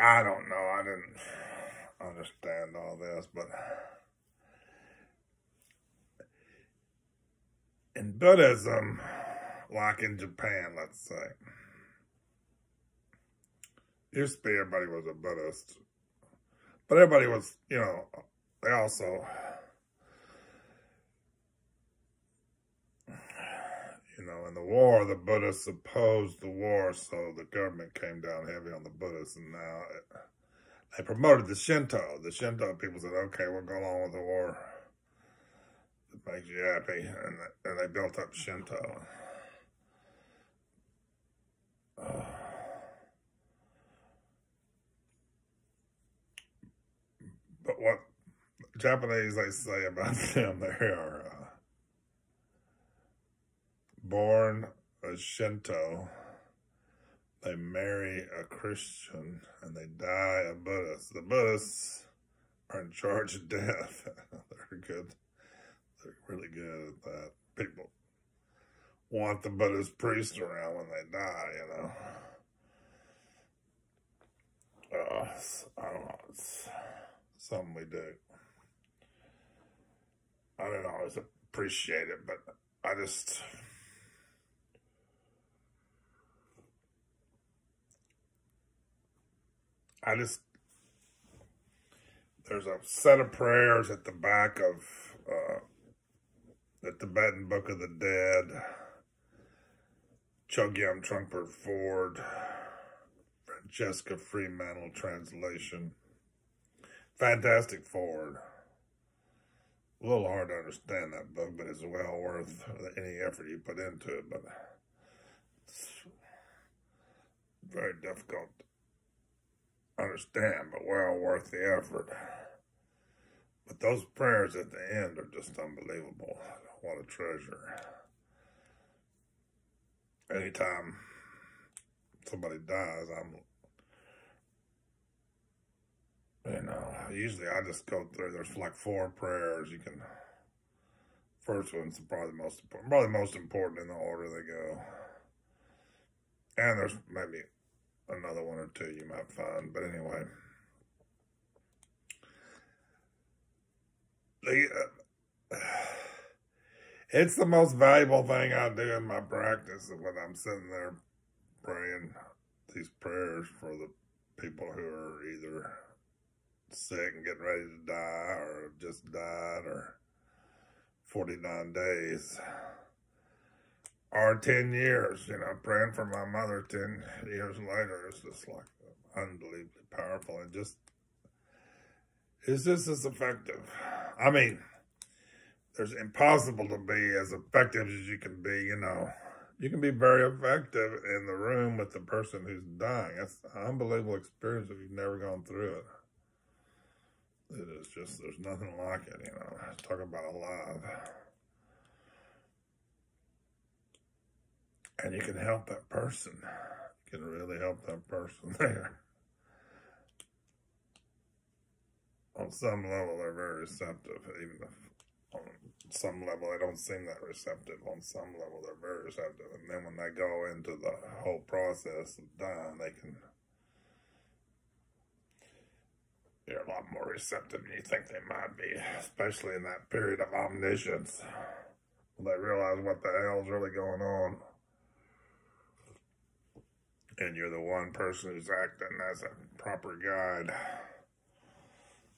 I don't know. I didn't understand all this, but in Buddhism, like in Japan, let's say, used to be everybody was a Buddhist, but everybody was, they also, in the war, the Buddhists opposed the war, so the government came down heavy on the Buddhists, and now they promoted the Shinto. The Shinto people said, okay, we'll go along with the war. It makes you happy, and they built up Shinto. But what Japanese, they say about them, they are born a Shinto, they marry a Christian, and they die a Buddhist. The Buddhists are in charge of death. They're good. They're really good at that. People want the Buddhist priest around when they die, I don't know. It's something we do. I don't always appreciate it, but there's a set of prayers at the back of the Tibetan Book of the Dead, Chogyam Trungpa Ford, Francesca Fremantle translation. Fantastic forward. A little hard to understand that book, but it's well worth any effort you put into it. But it's very difficult to understand, but well worth the effort. But those prayers at the end are just unbelievable. What a treasure. Anytime somebody dies, usually I just go through, there's like 4 prayers. First one's probably the most important in the order they go. And there's maybe another one or 2 you might find, but anyway. It's the most valuable thing I do in my practice when I'm sitting there praying these prayers for the people who are either sick and getting ready to die, or just died, or 49 days, or 10 years, praying for my mother 10 years later. It's just like unbelievably powerful, and it's just as effective. I mean, there's impossible to be as effective as you can be, You can be very effective in the room with the person who's dying. That's an unbelievable experience if you've never gone through it. It is just, there's nothing like it, Talk about alive. And you can help that person. You can really help that person there. On some level, they're very receptive. Even if on some level, they don't seem that receptive. On some level, they're very receptive. And then when they go into the whole process of dying, they're a lot more receptive than you think they might be, especially in that period of omniscience, when they realize what the hell's really going on. And you're the one person who's acting as a proper guide.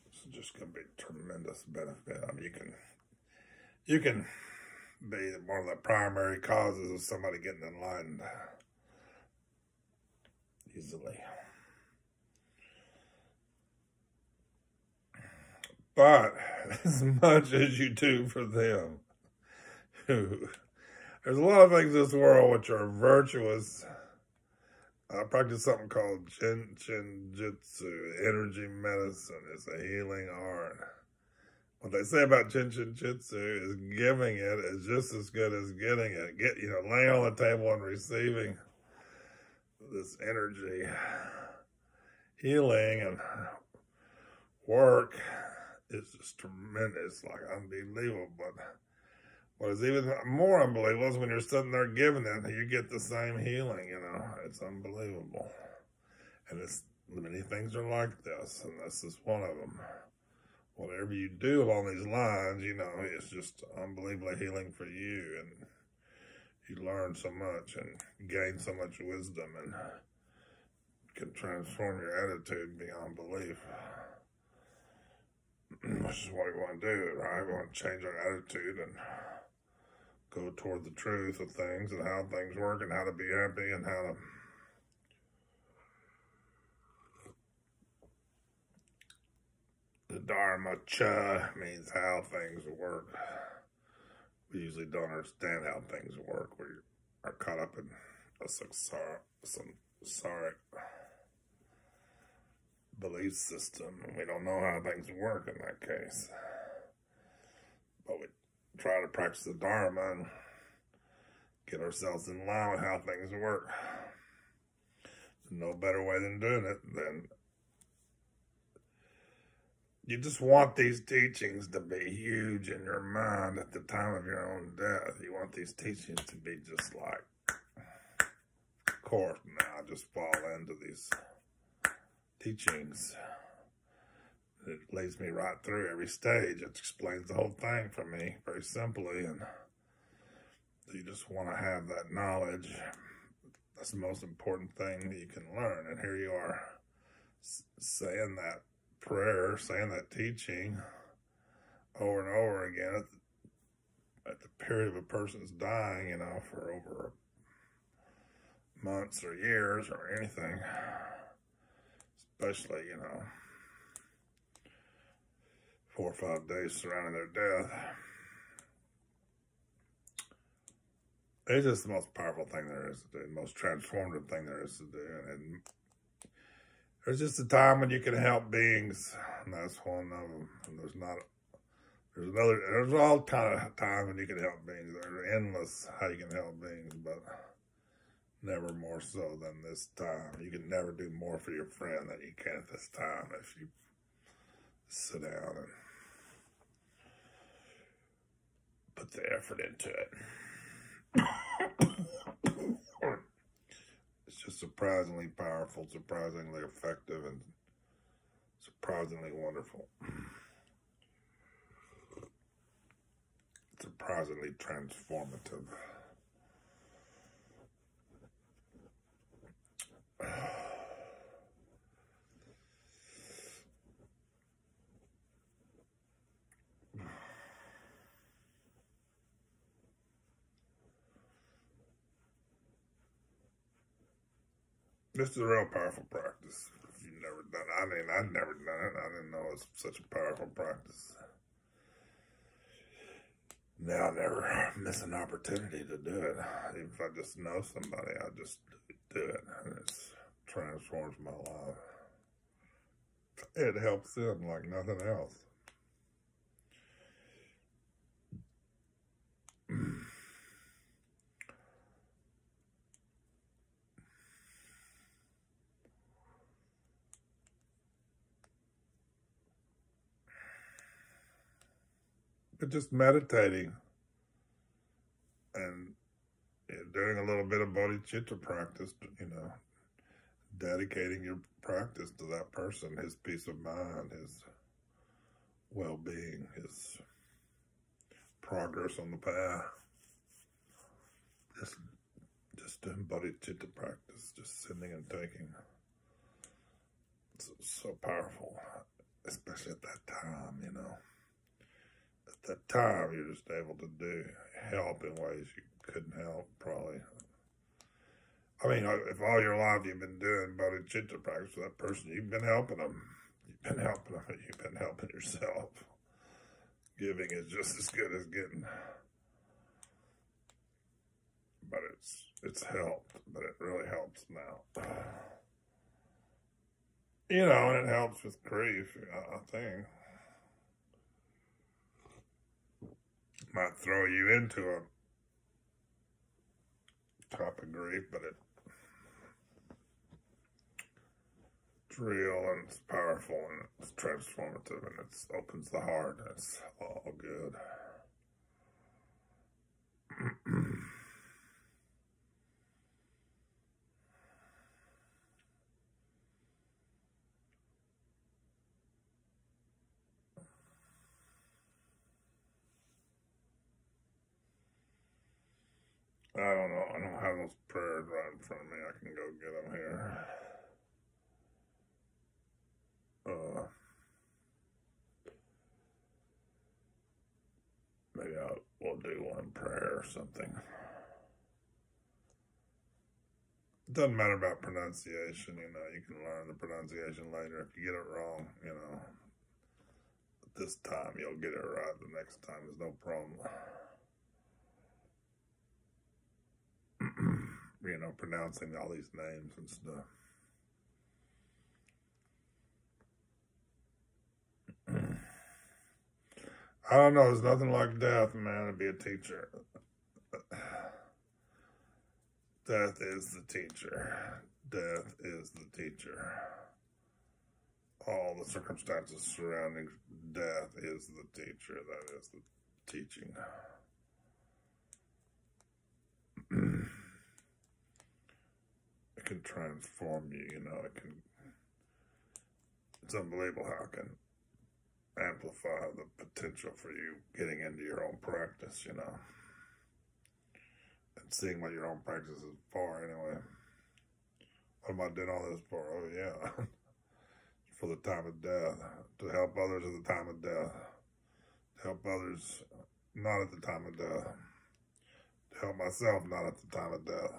It's just going to be a tremendous benefit. I mean, you can be one of the primary causes of somebody getting enlightened easily. But as much as you do for them, there's a lot of things in this world which are virtuous. I practice something called Jitsu, energy medicine. It's a healing art. What they say about Jitsu is giving it is just as good as getting it. Laying on the table and receiving this energy, healing and work is just tremendous, like unbelievable. But what is even more unbelievable is when you're sitting there giving it, you get the same healing, It's unbelievable. And it's many things are like this, and this is one of them. Whatever you do along these lines, it's just unbelievably healing for you, and you learn so much and gain so much wisdom and can transform your attitude beyond belief. Which is what we want to do, right? We want to change our attitude and go toward the truth of things and how things work and how to be happy and how to the Dharma cha means how things work. We usually don't understand how things work. We are caught up in a samsaric belief system, and we don't know how things work in that case. But we try to practice the Dharma and get ourselves in line with how things work. There's no better way than doing it than you just want these teachings to be huge in your mind at the time of your own death. You want these teachings to be just like, of course, now just fall into these teachings. It leads me right through every stage. It explains the whole thing for me very simply, and you just want to have that knowledge. That's the most important thing that you can learn. And here you are saying that prayer, saying that teaching over and over again at the period of a person's dying, for over months or years or anything, especially, 4 or 5 days surrounding their death. It's just the most powerful thing there is to do, the most transformative thing there is to do. And there's just a time when you can help beings, and that's one of them. And there's all kind of times when you can help beings. They're endless how you can help beings, but never more so than this time. You can never do more for your friend than you can at this time if you sit down and put the effort into it. It's just surprisingly powerful, surprisingly effective, and surprisingly wonderful. Surprisingly transformative. This is a real powerful practice. If you've never done it, I've never done it. I didn't know it was such a powerful practice. Now I never miss an opportunity to do it. Even if I just know somebody, I just do it, and it transforms my life. It helps them like nothing else. But just meditating and doing a little bit of bodhicitta practice, dedicating your practice to that person, his peace of mind, his well-being, his progress on the path. Just doing bodhicitta practice, just sitting and taking. It's so powerful, especially at that time, At that time, you're just able to help in ways you couldn't help, probably. If all your life you've been doing bodhicitta practice with that person, you've been helping them. You've been helping them, and you've been helping yourself. Giving is just as good as getting. But it's helped, but it really helps now. And it helps with grief, I think. Might throw you into a type of grief, but it's real and it's powerful and it's transformative and it opens the heart and it's all good. I don't know. I don't have those prayers right in front of me. I can go get them here. Maybe we'll do one prayer or something. It doesn't matter about pronunciation, you know. You can learn the pronunciation later. If you get it wrong, you know, this time you'll get it right. The next time there's no problem. You know, pronouncing all these names and stuff. I don't know. There's nothing like death, man, to be a teacher. Death is the teacher. Death is the teacher. All the circumstances surrounding death is the teacher. That is the teaching. It can transform you, you know. It's unbelievable how it can amplify the potential for you getting into your own practice, you know. And seeing what your own practice is for, anyway. What am I doing all this for? Oh, yeah. For the time of death. To help others at the time of death. To help others not at the time of death. To help myself not at the time of death.